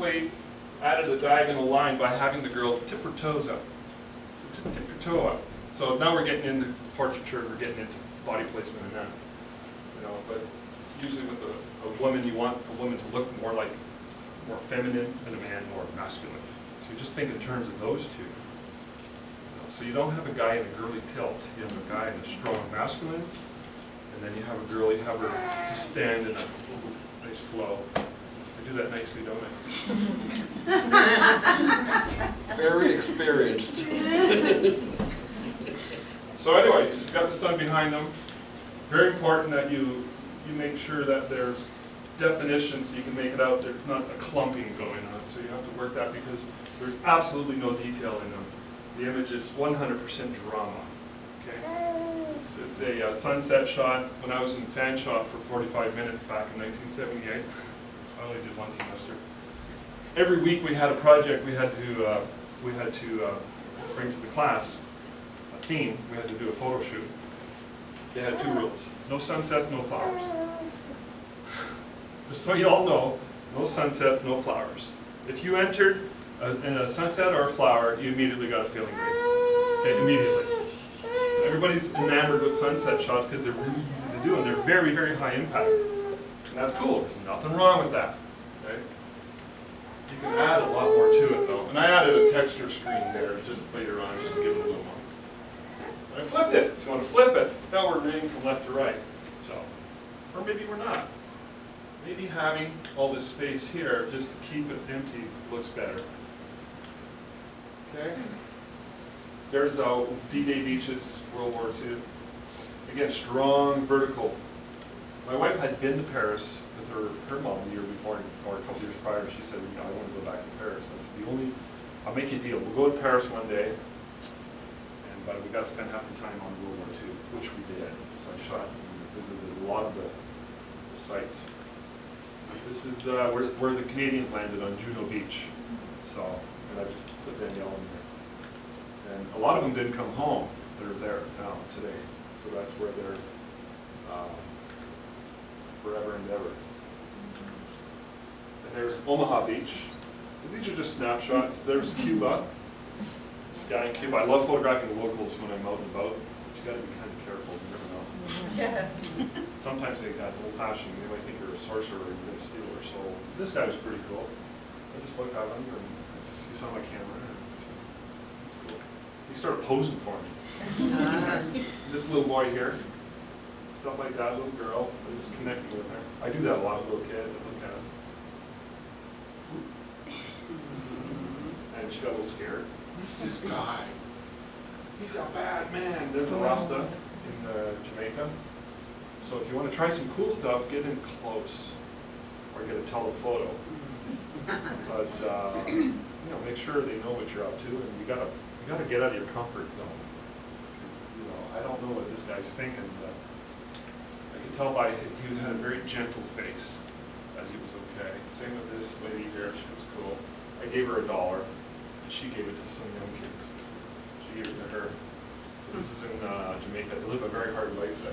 way added a diagonal line by having the girl tip her toes up. Just tip your toe up. So now we're getting into portraiture, we're getting into body placement and that. You know, but usually with a woman, you want a woman to look more feminine and a man more masculine. So you just think in terms of those two. So you don't have a guy in a girly tilt. You have a guy in a strong masculine, and then you have a girl, you have her just stand in a nice flow. I do that nicely, don't I? Very experienced. So anyways, you've got the sun behind them. Very important that you make sure that there's definition so you can make it out. There's not a clumping going on. So you have to work that because there's absolutely no detail in them. The image is 100% drama. Okay? It's a sunset shot. When I was in fan shop for 45 minutes back in 1978, I only did one semester. Every week we had a project we had to bring to the class, a theme. We had to do a photo shoot. They had 2 rules: no sunsets, no flowers. Just so you all know, no sunsets, no flowers. If you entered in a sunset or a flower, you immediately got a feeling great. Okay, immediately. So everybody's enamored with sunset shots because they're really easy to do and they're very, very high impact. And that's cool. There's nothing wrong with that. Okay? You can add a lot more to it though. And I added a texture screen there just later on just to give it a little more. And I flipped it. If you want to flip it, now we're reading from left to right. So, or maybe we're not. Maybe having all this space here just to keep it empty looks better. Okay. There's D-Day beaches, World War II. Again, strong vertical. My wife had been to Paris with her mom the year before, or a couple years prior. She said, you know, I want to go back to Paris. That's the only, I'll make you a deal. We'll go to Paris one day, but we got to spend half the time on World War II, which we did. So I shot and visited a lot of the sites. This is where the Canadians landed on Juno Beach. So, and I just put Danielle in there. And a lot of them didn't come home. They're there now, today. So that's where they're forever and ever. And there's Omaha Beach. So these are just snapshots. There's Cuba. Sky in Cuba. I love photographing the locals when I'm out and about. But you got to be kind of careful. You never know. Yeah. Sometimes they got old-fashioned. They might think you're a sorcerer or you're going to steal their soul. This guy was pretty cool. I just looked at him and he saw my camera. And it's cool. He started posing for me. This little boy here, stuff like that, little girl, I'm just connecting with her. I do that a lot with little kids. I look at them. And she got a little scared. This guy, he's a bad man. There's a Rasta in Jamaica. So if you want to try some cool stuff, get in close or get a telephoto. But you know, make sure they know what you're up to, and you gotta get out of your comfort zone. You know, I don't know what this guy's thinking, but I can tell by he had a very gentle face that he was okay. Same with this lady here; she was cool. I gave her $1, and she gave it to some young kids. She gave it to her. So this is in Jamaica. They live a very hard life there.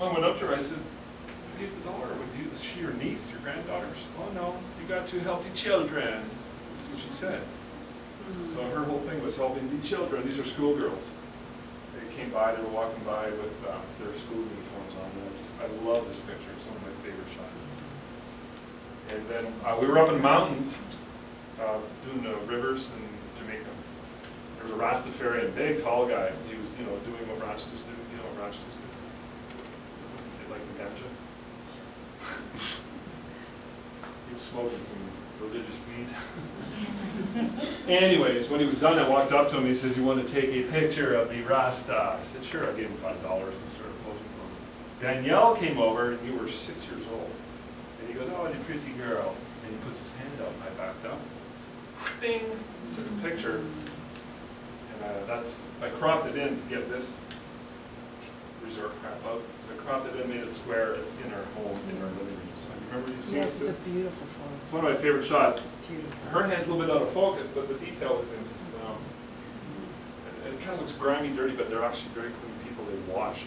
Well, I went up to her, I said, "You gave the $1. Would you, is she your niece, your granddaughter?" She said, "Oh no, you got 2 healthy children." That's what she said. So her whole thing was helping the children. These are schoolgirls. They came by, they were walking by with their school uniforms on. And I love this picture. It's one of my favorite shots. And then we were up in the mountains doing the rivers in Jamaica. There was a Rastafarian, big, tall guy. He was, you know, doing what Rastas do. You know what Rastas do? They like the ganja. He was smoking some religious weed. Anyways, when he was done, I walked up to him. He says, "You want to take a picture of the Rasta?" I said, "Sure." I gave him $5 and started posing for him. Danielle came over, and you were 6 years old. And he goes, "Oh, you pretty girl." And he puts his hand out, and I backed up. Ding! Took a picture. And I cropped it in to get this resort crap out. So I cropped it in, made it square. It's in our home, in our living room. So remember you see Yes, this? it's a beautiful photo. It's one of my favorite shots. It's beautiful. Her hand's a little bit out of focus, but the detail is in this now. And it kind of looks grimy, dirty, but they're actually very clean people. They washed 2